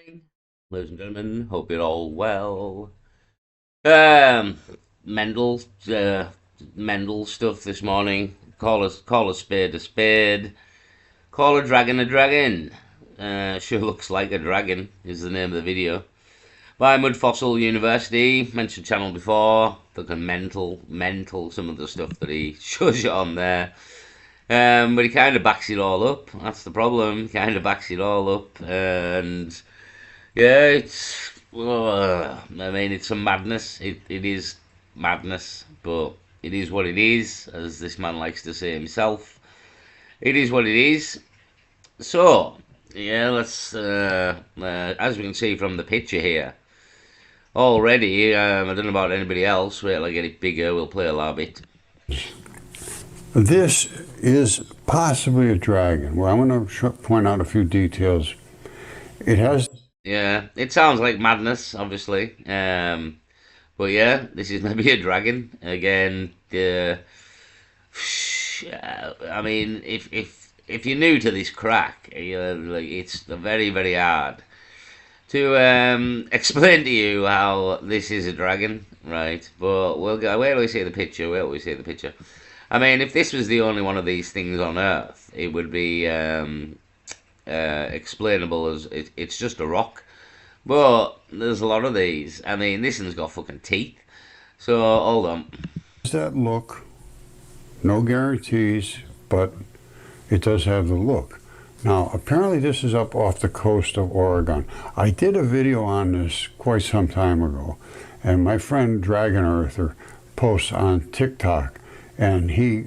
Morning, ladies and gentlemen. Hope you're all well. Um, Mendel, uh, Mendel stuff this morning. Call a spade a spade. Call a dragon a dragon. Sure looks like a dragon is the name of the video. By Mud Fossil University. Mentioned channel before. Fucking mental. Some of the stuff that he shows you on there. But he kind of backs it all up. That's the problem. He kind of backs it all up, and yeah, I mean, it's some madness. It is madness, but it is what it is, as this man likes to say himself. It is what it is. So, yeah, as we can see from the picture here, already, I don't know about anybody else. Wait till I get it bigger, we'll play a little bit. This is possibly a dragon. Well, I'm going to point out a few details. It has. Yeah, it sounds like madness, obviously. But yeah, this is maybe a dragon again. I mean, if you're new to this crack, like it's very hard to explain to you how this is a dragon, right? But we'll go. Where do we see the picture? Where do we see the picture? I mean, if this was the only one of these things on Earth, it would be explainable as it's just a rock. But there's a lot of these. I mean, this one's got fucking teeth. So hold on. That look, no guarantees, but it does have the look. Now, apparently this is up off the coast of Oregon. I did a video on this quite some time ago, and my friend Dragon Earther posts on TikTok, and he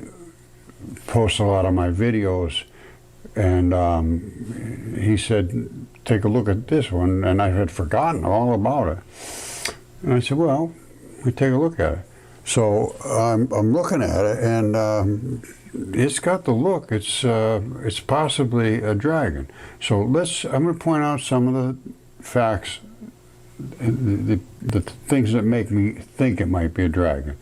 posts a lot of my videos, and he said, take a look at this one, and I had forgotten all about it. And I said, well, we take a look at it. So I'm looking at it, and it's got the look. It's possibly a dragon. So I'm going to point out some of the facts, the things that make me think it might be a dragon.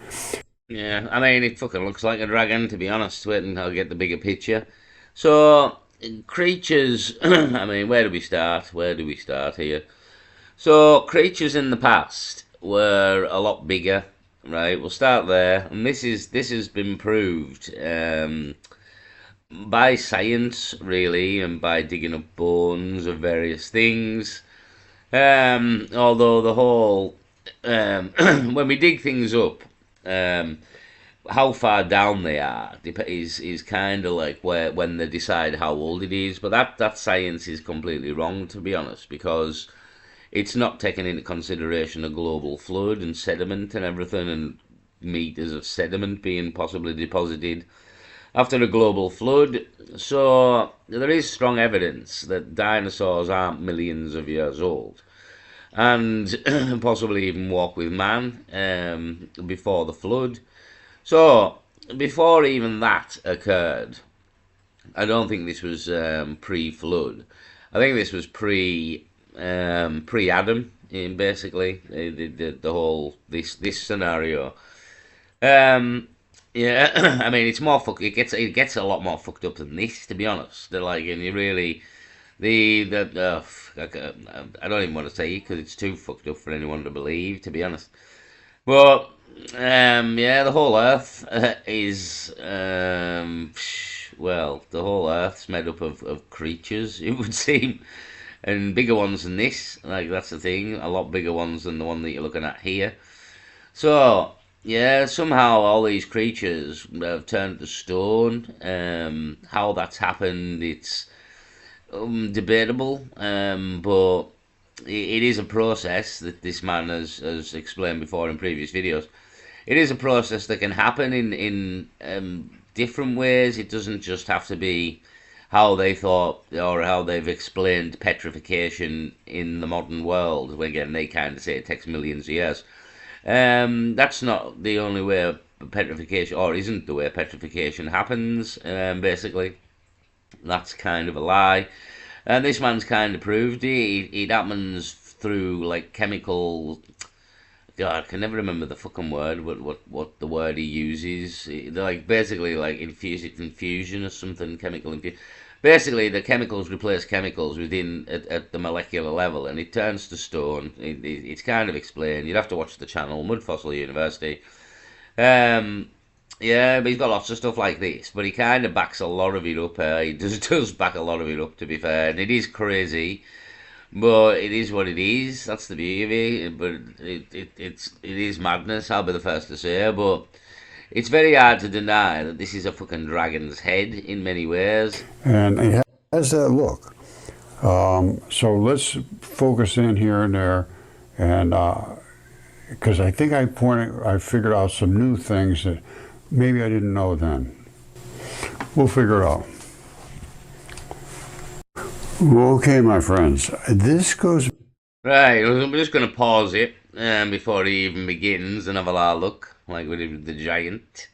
Yeah, I mean, it fucking looks like a dragon, to be honest. Wait until I get the bigger picture. So, creatures, I mean, where do we start? Where do we start here? So, creatures in the past were a lot bigger, right? We'll start there. And this has been proved by science, really, and by digging up bones of various things. Although the whole, when we dig things up, um, how far down they are is kind of like when they decide how old it is. But that science is completely wrong, to be honest, because it's not taking into consideration a global flood and sediment and everything, and meters of sediment being possibly deposited after a global flood. So there is strong evidence that dinosaurs aren't millions of years old, and possibly even walk with man before the flood. So before even that occurred, I don't think this was pre-flood. I think this was pre-Adam, basically the whole this scenario. Um, yeah, I mean it's more fuck. It gets a lot more fucked up than this, to be honest. They're like, and you really I don't even want to say it because it's too fucked up for anyone to believe, to be honest. But yeah, the whole Earth is well, the whole Earth's made up of creatures, it would seem, and bigger ones than this. Like that's the thing, a lot bigger ones than the one that you're looking at here. So yeah, somehow all these creatures have turned to stone. How that's happened, it's debatable, but it is a process that this man has explained before in previous videos. It is a process that can happen in different ways. It doesn't just have to be how they thought or how they've explained petrification in the modern world. Again, they kind of say it takes millions of years. That's not the only way petrification, or isn't the way petrification happens, basically. That's kind of a lie. And this man's kind of proved it happens through like chemical. God, I can never remember the fucking word. What the word he uses? Like basically like infusion or something, chemical infusion. basically the chemicals replace chemicals within at the molecular level, and it turns to stone. It's kind of explained. You'd have to watch the channel, Mud Fossil University. Um, yeah, but he's got lots of stuff like this, but he kind of backs a lot of it up. He does back a lot of it up, to be fair, and it is crazy, but it is what it is. That's the beauty of it. But it is madness. I'll be the first to say, but it's very hard to deny that this is a fucking dragon's head in many ways. And it has that look. So let's focus in here and there, and because I think I figured out some new things that maybe I didn't know then. We'll figure it out. Okay, my friends, this goes. Right, I'm just going to pause it before he even begins and have a look, like we did with the giant.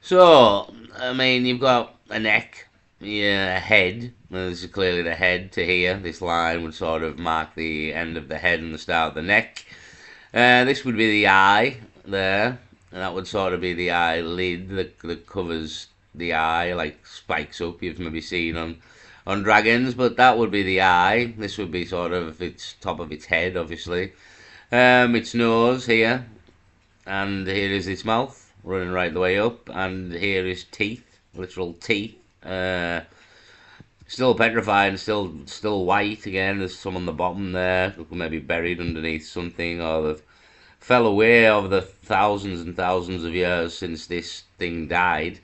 So, I mean, you've got a neck, yeah, a head. Well, this is clearly the head to here. This line would sort of mark the end of the head and the start of the neck. This would be the eye there, and that would sort of be the eyelid that covers the eye, like spikes up. You've maybe seen on dragons, but that would be the eye. This would be sort of its top of its head, obviously. Its nose here, and here is its mouth running right the way up, and here is teeth, literal teeth. Still petrified and still white again. There's some on the bottom there, maybe buried underneath something, or they've fell away over the thousands and thousands of years since this thing died.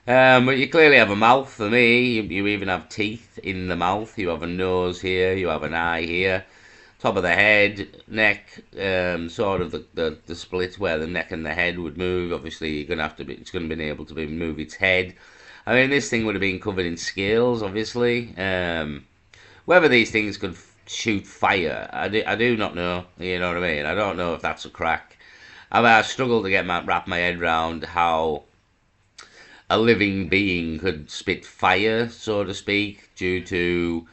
But you clearly have a mouth for me. You even have teeth in the mouth. You have a nose here. You have an eye here. Top of the head, neck, sort of the split where the neck and the head would move. Obviously, you're gonna have to be. It's gonna be able to move its head. I mean, this thing would have been covered in scales, obviously. Whether these things could shoot fire, I do not know. You know what I mean? I don't know if that's a crack. I struggle to wrap my head around how a living being could spit fire, so to speak, due to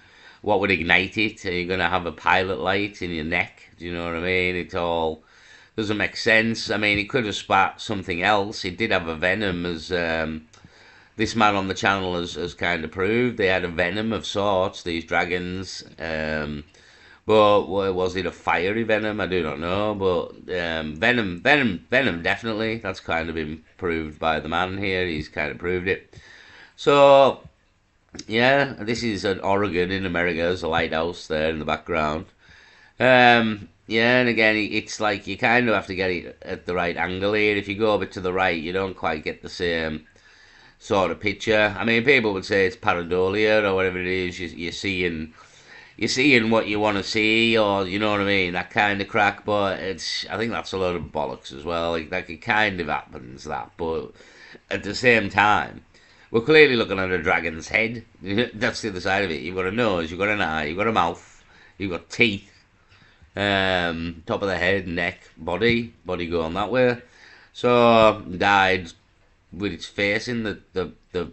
what would ignite it. Are you going to have a pilot light in your neck? Do you know what I mean? It all doesn't make sense. I mean, it could have spat something else. It did have a venom, as this man on the channel has kind of proved. They had a venom of sorts, these dragons. But was it a fiery venom? I do not know. But venom, definitely. That's kind of been proved by the man here. He's kind of proved it. So, yeah, this is an Oregon in America. There's a lighthouse there in the background. Yeah, and again, it's like you kind of have to get it at the right angle here. If you go a bit to the right, you don't quite get the same sort of picture. I mean, people would say it's pareidolia or whatever it is. You're seeing what you want to see, or you know what I mean, that kind of crack. But I think that's a load of bollocks as well. Like it kind of happens that, but at the same time, we're clearly looking at a dragon's head. That's the other side of it. You've got a nose, you've got an eye, you've got a mouth, you've got teeth. Top of the head, neck, body going that way. So died with its face in the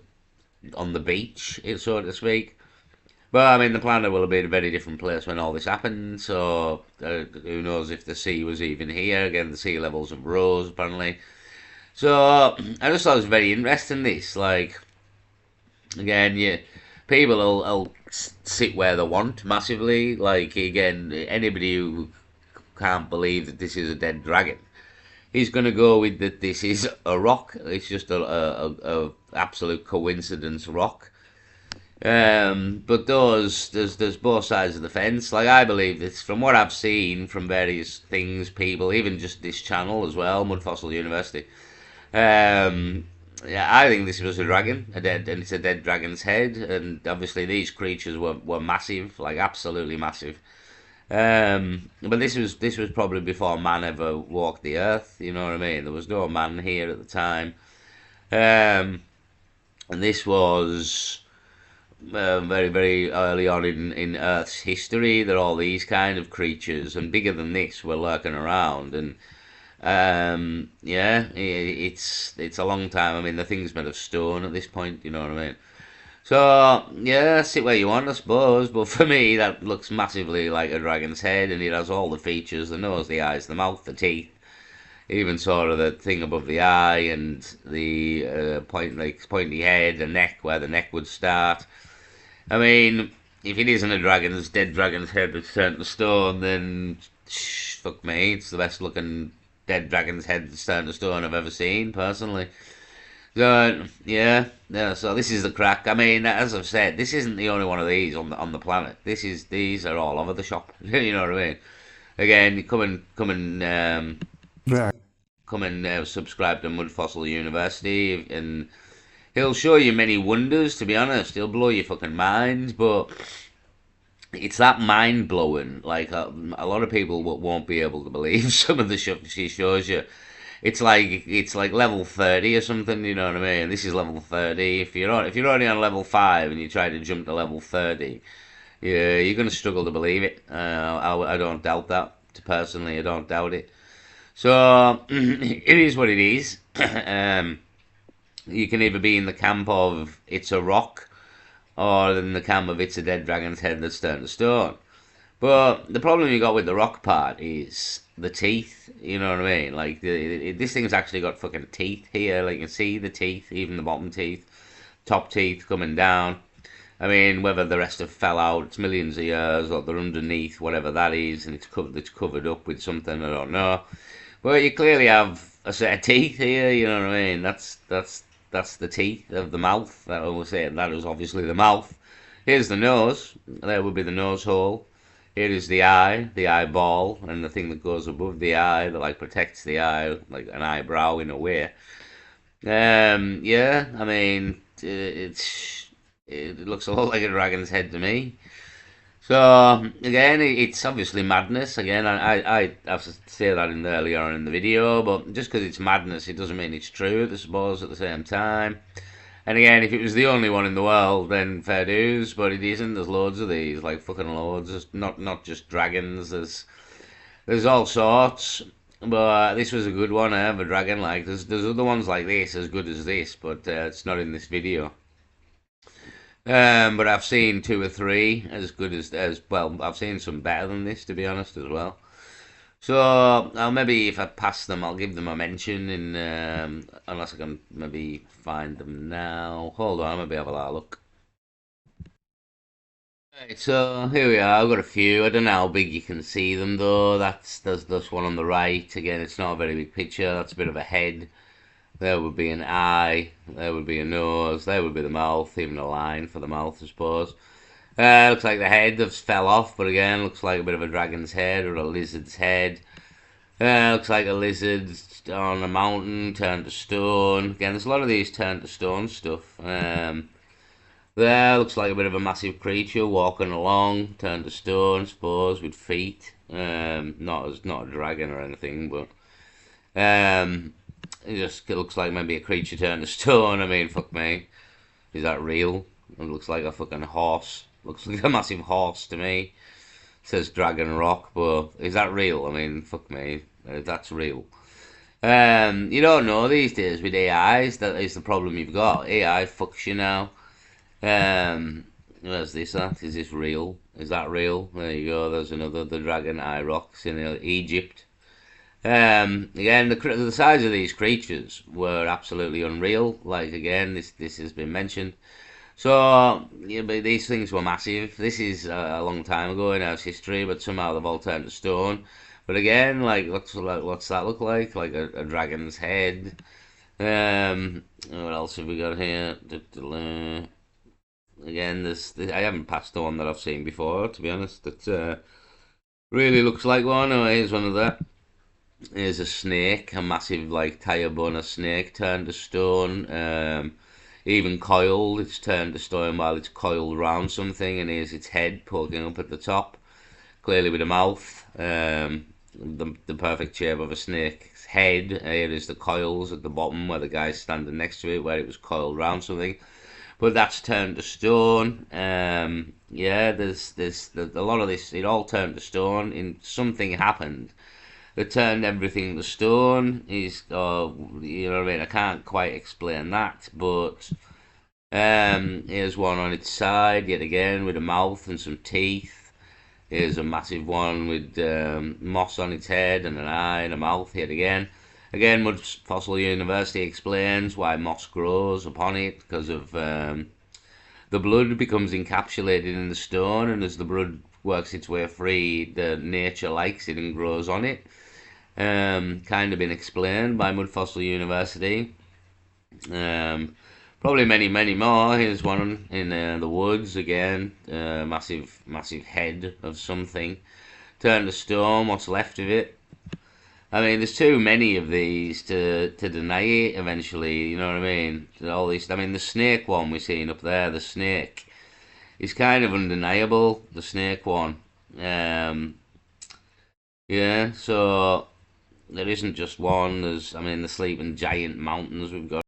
on the beach, so to speak. But I mean, the planet will have been a very different place when all this happened. So who knows if the sea was even here? Again, the sea levels have rose apparently. So I just thought it was very interesting. This, like, again, people will sit where they want massively. Like, again, anybody who can't believe that this is a dead dragon, he's going to go with that this is a rock. It's just a absolute coincidence rock. But there's both sides of the fence. Like, I believe this from what I've seen from various things, people, even just this channel as well, Mud Fossil University. Yeah, I think this was a dragon, and it's a dead dragon's head, and obviously these creatures were massive, like absolutely massive. But this was probably before man ever walked the earth. You know what I mean? There was no man here at the time, and this was very very early on in Earth's history. That all these kind of creatures and bigger than this were lurking around, and yeah, it's a long time. I mean, the thing's made of stone at this point. You know what I mean? So yeah, sit where you want, I suppose. But for me, that looks massively like a dragon's head, and it has all the features: the nose, the eyes, the mouth, the teeth, even sort of the thing above the eye, and the pointy head, the neck where the neck would start. I mean, if it isn't a dragon's dead dragon's head that's turned to stone, then fuck me, it's the best looking dead dragon's head that's turned to stone I've ever seen, personally. So yeah. So this is the crack. I mean, as I've said, this isn't the only one of these on the planet. These are all over the shop. You know what I mean? Again, Yeah. come and subscribe to Mud Fossil University, and he'll show you many wonders. To be honest, he'll blow your fucking mind, but it's that mind blowing. Like a lot of people won't be able to believe some of the stuff she shows you. It's like level 30 or something. You know what I mean? This is level 30. If you're already on level 5 and you try to jump to level 30, yeah, you're gonna struggle to believe it. I don't doubt that. Personally, I don't doubt it. So it is what it is. You can either be in the camp of it's a rock, or in the camp of it's a dead dragon's head that's turned to stone. But the problem you got with the rock part is the teeth. You know what I mean? Like this thing's actually got fucking teeth here. Like you can see the teeth, even the bottom teeth, top teeth coming down. I mean, whether the rest have fell out, it's millions of years, or they're underneath, whatever that is, and it's covered up with something I don't know. But you clearly have a set of teeth here. You know what I mean? That's the teeth of the mouth. That I was saying. That is obviously the mouth. Here's the nose. There would be the nose hole. Here is the eye, the eyeball, and the thing that goes above the eye that like protects the eye, like an eyebrow in a way. Yeah, I mean, it looks a lot like a dragon's head to me. So again, it's obviously madness. Again, I have to say that in earlier on in the video, but just because it's madness, it doesn't mean it's true. I suppose at the same time. And again, if it was the only one in the world, then fair dues. But it isn't. There's loads of these, like fucking loads. There's not just dragons. There's all sorts. But this was a good one. I have a dragon. Like there's other ones like this, as good as this, but it's not in this video. But I've seen two or three as good as well. I've seen some better than this, to be honest, as well. So I'll maybe if I pass them, I'll give them a mention in unless I can maybe find them now. Hold on, maybe have a little look. Right, so here we are. I've got a few. I don't know how big you can see them though. There's this one on the right. Again, it's not a very big picture. That's a bit of a head. There would be an eye. There would be a nose. There would be the mouth. Even a line for the mouth, I suppose. Looks like the head has fell off, but again, looks like a bit of a dragon's head or a lizard's head. Looks like a lizard on a mountain turned to stone. Again, there's a lot of these turned to stone stuff. There looks like a bit of a massive creature walking along, turned to stone, I suppose, with feet. Not a dragon or anything, but it looks like maybe a creature turned to stone. I mean, fuck me, is that real? It looks like a fucking horse. Looks like a massive horse to me. It says Dragon Rock, but is that real? I mean, fuck me, if that's real. You don't know these days with AIs. That is the problem you've got. AI fucks you now. Where's this at? Is this real? Is that real? There you go. There's another. The Dragon Eye Rocks in Egypt. Again, the size of these creatures were absolutely unreal. Like again, this has been mentioned. So yeah, but these things were massive. This is a long time ago in Earth's history, but somehow they've all turned to stone. But again, like what's that look like? Like a dragon's head. What else have we got here? Again, I haven't passed the one that I've seen before, to be honest. That really looks like one. Oh, here's one of that. Here's a snake, a massive like Tayabona snake turned to stone. Even coiled, it's turned to stone while it's coiled round something, and here's its head poking up at the top, clearly with a mouth. The perfect shape of a snake's head. Here is the coils at the bottom where the guy's standing next to it, where it was coiled round something. But that's turned to stone. Yeah, there's a lot of this. It all turned to stone. In something happened that turned everything to stone. You know what I mean? I can't quite explain that, but here's one on its side yet again with a mouth and some teeth. Here's a massive one with moss on its head and an eye and a mouth yet again. Again, Mud Fossil University explains why moss grows upon it because of the blood becomes encapsulated in the stone, and as the blood works its way free, the nature likes it and grows on it. Kind of been explained by Mud Fossil University. Um, Probably many, many more. Here's one in the woods again. Massive, massive head of something. Turned to stone. What's left of it? I mean, there's too many of these to deny it eventually, you know what I mean? All these, I mean, the snake one we're seeing up there, the snake, is kind of undeniable, the snake one. Um, yeah, so there isn't just one, there's, I mean, the sleeping giant mountains we've got.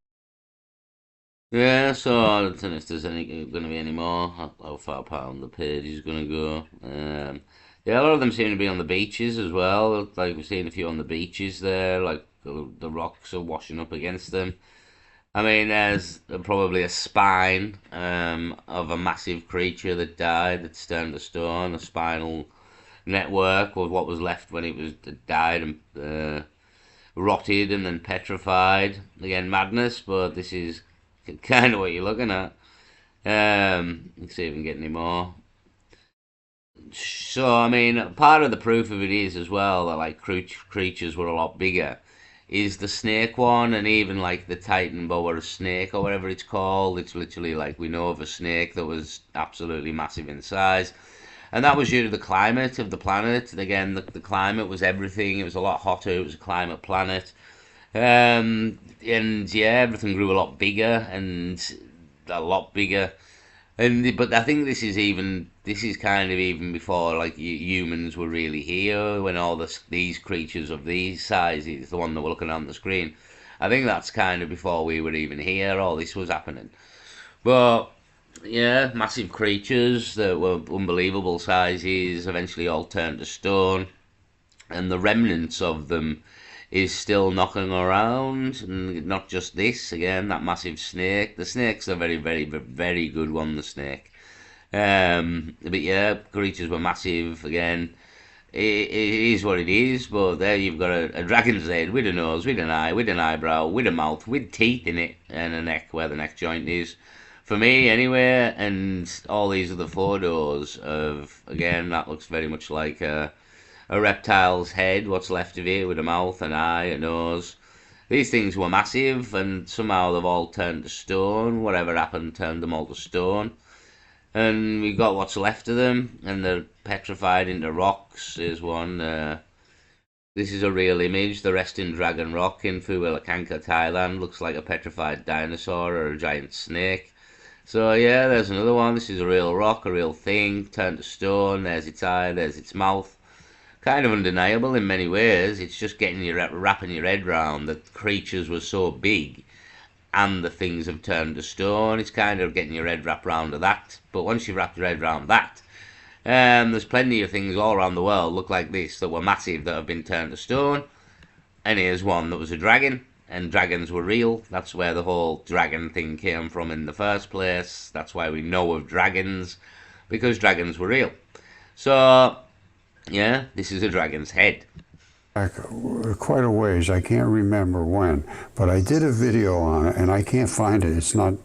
Yeah, so I don't know if there's any going to be any more. How far apart on the page is going to go. Yeah, a lot of them seem to be on the beaches as well. Like we've seen a few on the beaches there, like the rocks are washing up against them. I mean, there's probably a spine of a massive creature that died, that's turned to stone. A spinal network was what was left when it was died and rotted and then petrified. Again, madness, but this is kind of what you're looking at. Let's see if we can get any more. So, I mean, part of the proof of it is as well that like creatures were a lot bigger. Is the snake one, and even like the Titan boa snake or whatever it's called. It's literally like we know of a snake that was absolutely massive in size, and that was due to the climate of the planet. Again, the climate was everything. It was a lot hotter. It was a climate planet. And yeah, everything grew a lot bigger and a lot bigger. And but I think this is kind of even before like humans were really here when all these creatures of these sizes, the one that we're looking at on the screen, I think that's kind of before we were even here. All this was happening. But yeah, massive creatures that were unbelievable sizes eventually all turned to stone, and the remnants of them is still knocking around, and not just this. Again, that massive snake. The snake's a very, very, very good one. The snake. But yeah, creatures were massive. Again, it is what it is. But there you've got a dragon's head with a nose, with an eye, with an eyebrow, with a mouth, with teeth in it, and a neck where the neck joint is. For me, anyway, and all these other photos of, again, that looks very much like a reptile's head, what's left of it, with a mouth, an eye, a nose. These things were massive, and somehow they've all turned to stone. Whatever happened turned them all to stone. And we got what's left of them, and they're petrified into rocks. Here's one. This is a real image. The resting dragon rock in Phualakanka, Thailand. Looks like a petrified dinosaur or a giant snake. So yeah, there's another one. This is a real rock, a real thing, turned to stone. There's its eye, there's its mouth. Kind of undeniable in many ways. It's just getting your wrapping your head round that creatures were so big and the things have turned to stone. It's kind of getting your head wrapped round to that. But once you've wrapped your head round that, there's plenty of things all around the world look like this that were massive that have been turned to stone. And here's one that was a dragon, and dragons were real. That's where the whole dragon thing came from in the first place. That's why we know of dragons, because dragons were real. So yeah, this is a dragon's head. Back quite a ways. I can't remember when, but I did a video on it, and I can't find it. It's not.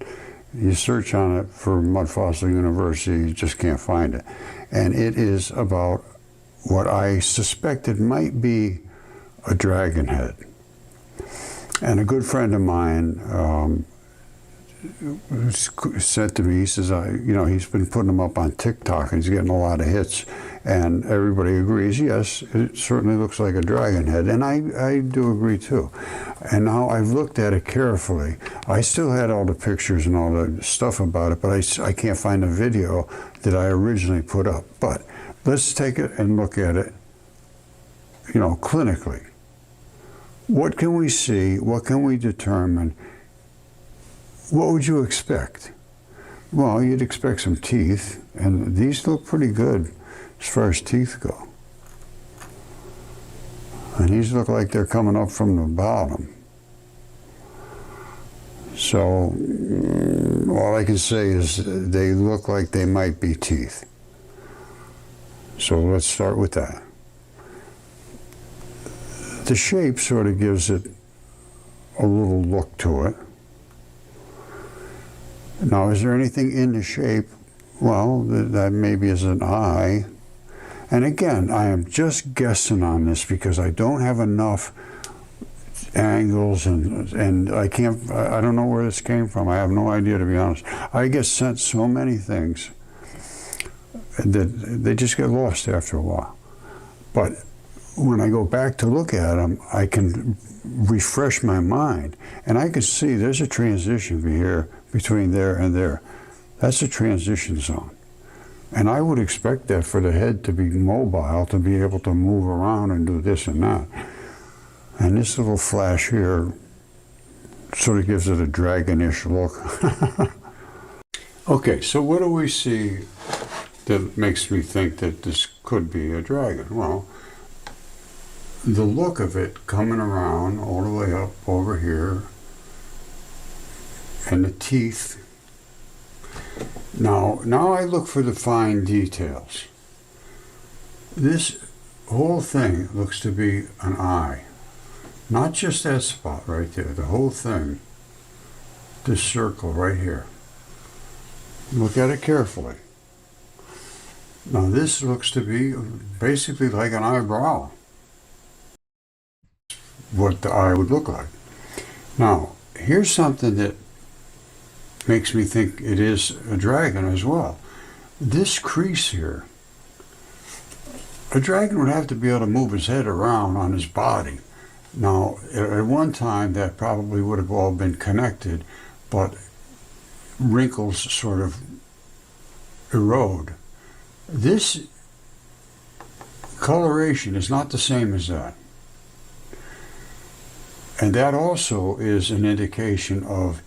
You search on it for Mud Fossil University, you just can't find it. And it is about what I suspected might be a dragon head. And a good friend of mine said to me, he says, he's been putting them up on TikTok and he's getting a lot of hits. And everybody agrees, yes, it certainly looks like a dragon head. And I do agree too. And now I've looked at it carefully. I still had all the pictures and all the stuff about it, but I can't find the video that I originally put up. But let's take it and look at it, clinically. What can we see? What can we determine? What would you expect? Well, you'd expect some teeth, and these look pretty good as far as teeth go. And these look like they're coming up from the bottom. So all I can say is they look like they might be teeth. So let's start with that. The shape sort of gives it a little look to it. Now, is there anything in the shape? Well, that maybe is an eye. And again, I am just guessing on this because I don't have enough angles and I don't know where this came from. I have no idea, to be honest. I get sent so many things that they just get lost after a while. But when I go back to look at them, I can refresh my mind, and I can see there's a transition here between there and there. That's a transition zone. And I would expect that for the head to be mobile, to be able to move around and do this and that. And this little flash here sort of gives it a dragonish look. Okay, so what do we see that makes me think that this could be a dragon? Well, the look of it coming around all the way up over here, and the teeth. Now I look for the fine details. This whole thing looks to be an eye. Not just that spot right there, the whole thing, this circle right here. Look at it carefully. Now this looks to be basically like an eyebrow, what the eye would look like. Now, here's something that makes me think it is a dragon as well. This crease here, a dragon would have to be able to move his head around on his body. Now, at one time, that probably would have all been connected, but wrinkles sort of erode. This coloration is not the same as that. And that also is an indication of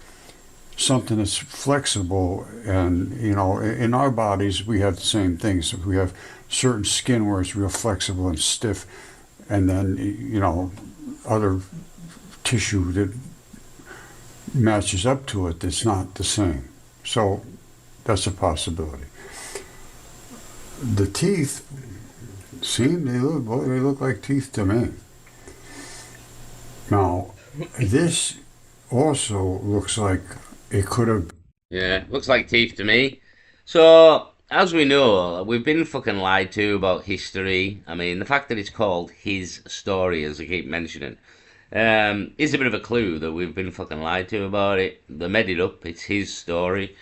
something that's flexible. And, you know, in our bodies, we have the same things. We have certain skin where it's real flexible and stiff, and then, you know, other tissue that matches up to it that's not the same. So that's a possibility. The teeth they look like teeth to me. Now, this also looks like it could have. Yeah, looks like teeth to me. So, as we know, we've been fucking lied to about history. I mean, the fact that it's called his story, as I keep mentioning, is a bit of a clue that we've been fucking lied to about it. They made it up. It's his story.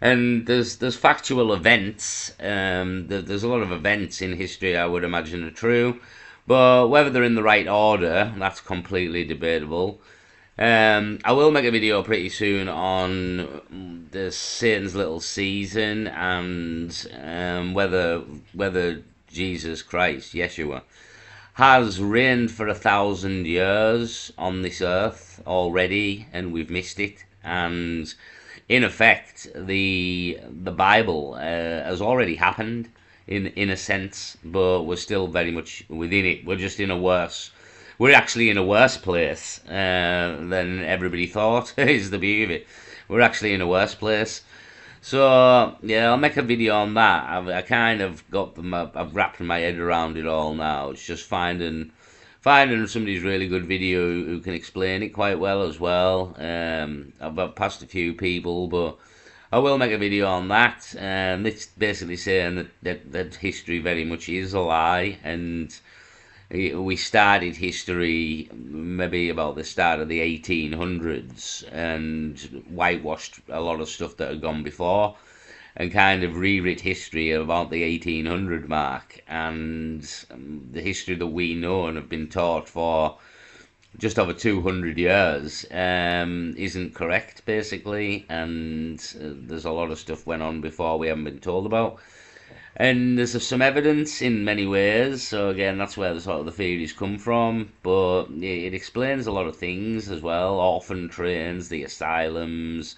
And there's factual events. There's a lot of events in history I would imagine are true, but whether they're in the right order, that's completely debatable. I will make a video pretty soon on the Satan's Little Season and whether Jesus Christ, Yeshua, has reigned for 1,000 years on this earth already, and we've missed it. And in effect, the Bible has already happened in a sense, but we're still very much within it. We're just in a worse. We're actually in a worse place than everybody thought. Is the beauty of it. We're actually in a worse place. So yeah, I'll make a video on that. I kind of got them. I've wrapped my head around it all now. It's just finding somebody's really good video who can explain it quite well as well. I've passed a few people, but I will make a video on that. It's basically saying that history very much is a lie, and we started history maybe about the start of the 1800s and whitewashed a lot of stuff that had gone before and kind of rewrit history about the 1800 mark, and the history that we know and have been taught for just over 200 years isn't correct, basically, and there's a lot of stuff went on before we haven't been told about. And there's some evidence in many ways, so again, that's where the sort of the theories come from. But it explains a lot of things as well: orphan trains, the asylums,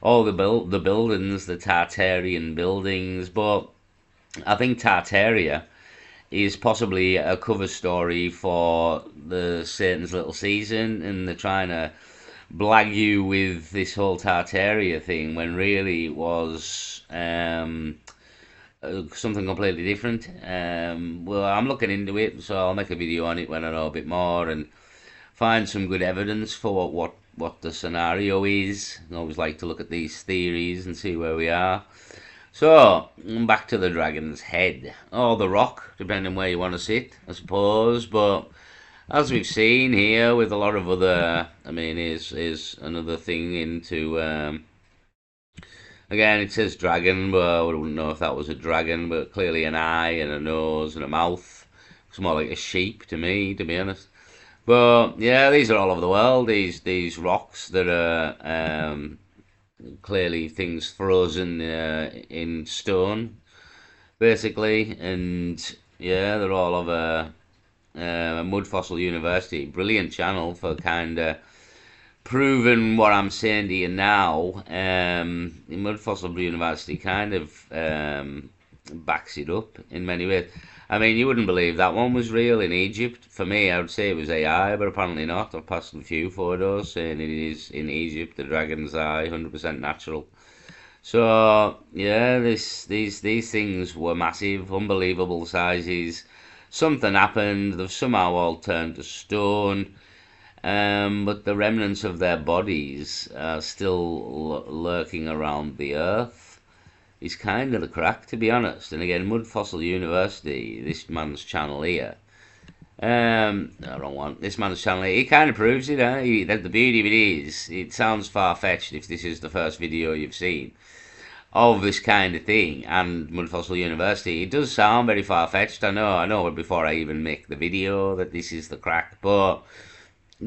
all the buildings, the Tartarian buildings. But I think Tartaria is possibly a cover story for the Satan's Little Season, and they're trying to blag you with this whole Tartaria thing when really it was something completely different. Well, I'm looking into it, so I'll make a video on it when I know a bit more and find some good evidence for what the scenario is. I always like to look at these theories and see where we are. So, back to the dragon's head, or the rock, depending where you want to sit, I suppose. But as we've seen here with a lot of other, I mean, is another thing into. Again, it says dragon, but I wouldn't know if that was a dragon, but clearly an eye and a nose and a mouth. It's more like a sheep to me, to be honest. But yeah, these are all over the world. These rocks that are clearly things frozen in stone, basically, and yeah, they're all over Mud Fossil University. Brilliant channel for kind of proving what I'm saying to you now. Mud Fossil University kind of backs it up in many ways. I mean, you wouldn't believe that one was real in Egypt. For me, I would say it was AI, but apparently not. I've passed a few photos saying it is in Egypt, the dragon's eye, 100% natural. So yeah, these things were massive, unbelievable sizes. Something happened. They've somehow all turned to stone. But the remnants of their bodies are still lurking around the earth. Is kind of the crack, to be honest. And again, Mud Fossil University, this man's channel here. No, wrong one. This man's channel here, he kind of proves it. That the beauty of it is, it sounds far-fetched if this is the first video you've seen of this kind of thing, and Mud Fossil University. It does sound very far-fetched. I know before I even make the video that this is the crack, but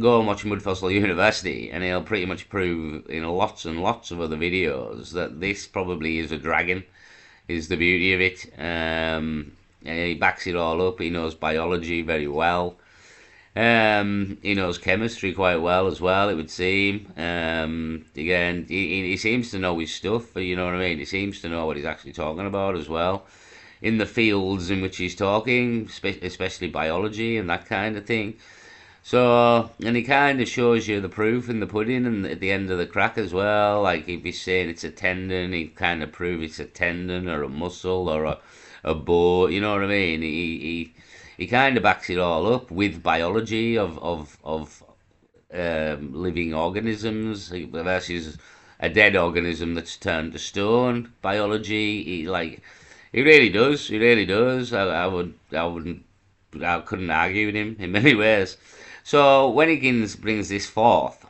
go and watch Mud Fossil University, and he'll pretty much prove in lots and lots of other videos that this probably is a dragon, is the beauty of it. And he backs it all up. He knows biology very well. He knows chemistry quite well as well, it would seem. Again, he seems to know his stuff, you know what I mean? He seems to know what he's actually talking about as well. In the fields in which he's talking, especially biology and that kind of thing. So, and he kind of shows you the proof in the pudding and at the end of the crack as well. Like if he's saying it's a tendon, he kind of prove it's a tendon or a muscle or a bone. You know what I mean? He kind of backs it all up with biology of living organisms versus a dead organism that's turned to stone. Biology, he really does. He really does. I couldn't argue with him in many ways. So when Higgins brings this forth,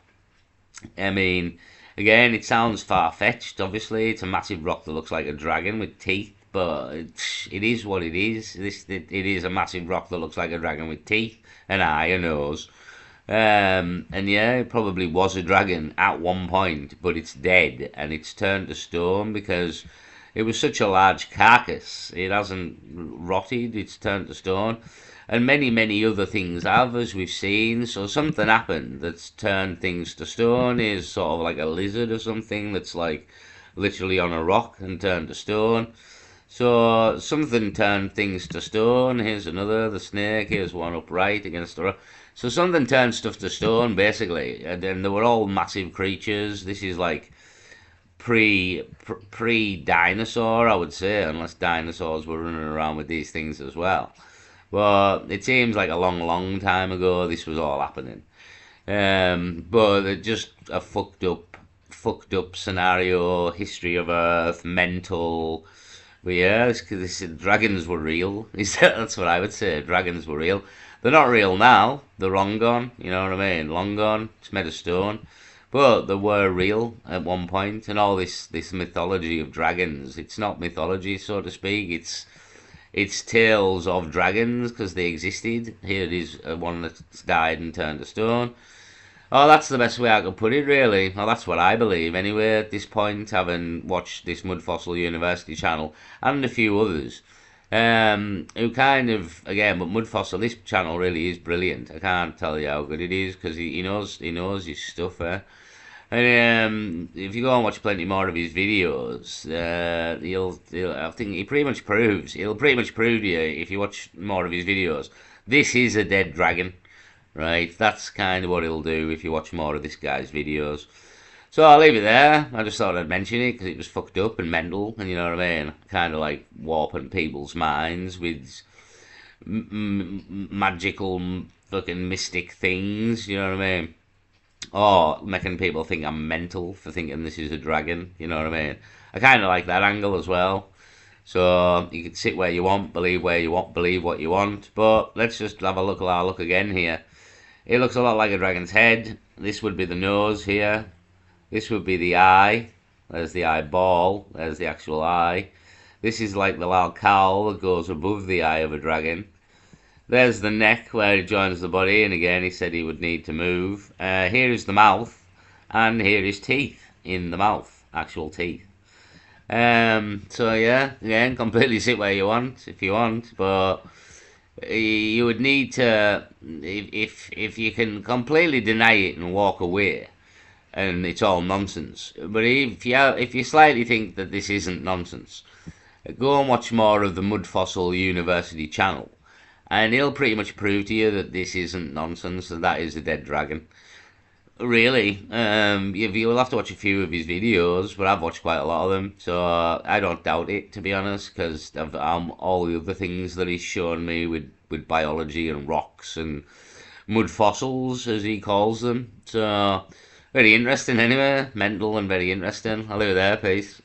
I mean, again, it sounds far-fetched, obviously. It's a massive rock that looks like a dragon with teeth, but it is what it is. It is a massive rock that looks like a dragon with teeth, an eye, a nose. And yeah, it probably was a dragon at one point, but it's dead, and it's turned to stone because it was such a large carcass. It hasn't rotted, it's turned to stone. And many, many other things have, as we've seen. So something happened that's turned things to stone. Is sort of like a lizard or something that's like literally on a rock and turned to stone. So something turned things to stone. Here's another, the snake. Here's one upright against the rock. So something turned stuff to stone, basically. And then they were all massive creatures. This is like pre-dinosaur, I would say, unless dinosaurs were running around with these things as well. But it seems like a long, long time ago this was all happening. But it's just a fucked up scenario, history of Earth, mental. But yeah, dragons were real. That's what I would say. Dragons were real. They're not real now. They're long gone. You know what I mean? Long gone. It's made of stone. But they were real at one point, and all this mythology of dragons. It's not mythology, so to speak. It's tales of dragons because they existed. Here it is, one that's died and turned to stone. Oh, that's the best way I could put it, really. Well, that's what I believe, anyway, at this point, having watched this Mud Fossil University channel and a few others. Who kind of, again, but Mud Fossil, this channel really is brilliant. I can't tell you how good it is because he knows his stuff, eh? And if you go and watch plenty more of his videos, I think he'll pretty much prove to you if you watch more of his videos. This is a dead dragon, right? That's kind of what he'll do if you watch more of this guy's videos. So I'll leave it there. I just thought I'd mention it because it was fucked up and mental, and you know what I mean? Kind of like warping people's minds with magical fucking mystic things, you know what I mean? or making people think I'm mental for thinking this is a dragon. You know what I mean? I kind of like that angle as well. So you can sit where you want, believe where you want, believe what you want. But let's just have a look at our look again here. It looks a lot like a dragon's head. This would be the nose here. This would be the eye. There's the eyeball. There's the actual eye. This is like the little cowl that goes above the eye of a dragon. There's the neck where it joins the body, and again he said he would need to move. Here is the mouth, and here is teeth in the mouth, actual teeth. So yeah, again, completely sit where you want if you want, but you would need to, if you can completely deny it and walk away, and it's all nonsense. But if you slightly think that this isn't nonsense, go and watch more of the Mud Fossil University channel, and he'll pretty much prove to you that this isn't nonsense, that is a dead dragon. Really, you'll have to watch a few of his videos, but I've watched quite a lot of them, so I don't doubt it, to be honest, because of all the other things that he's shown me with biology and rocks and mud fossils, as he calls them. So, very interesting anyway, mental and very interesting. I'll leave it there, peace.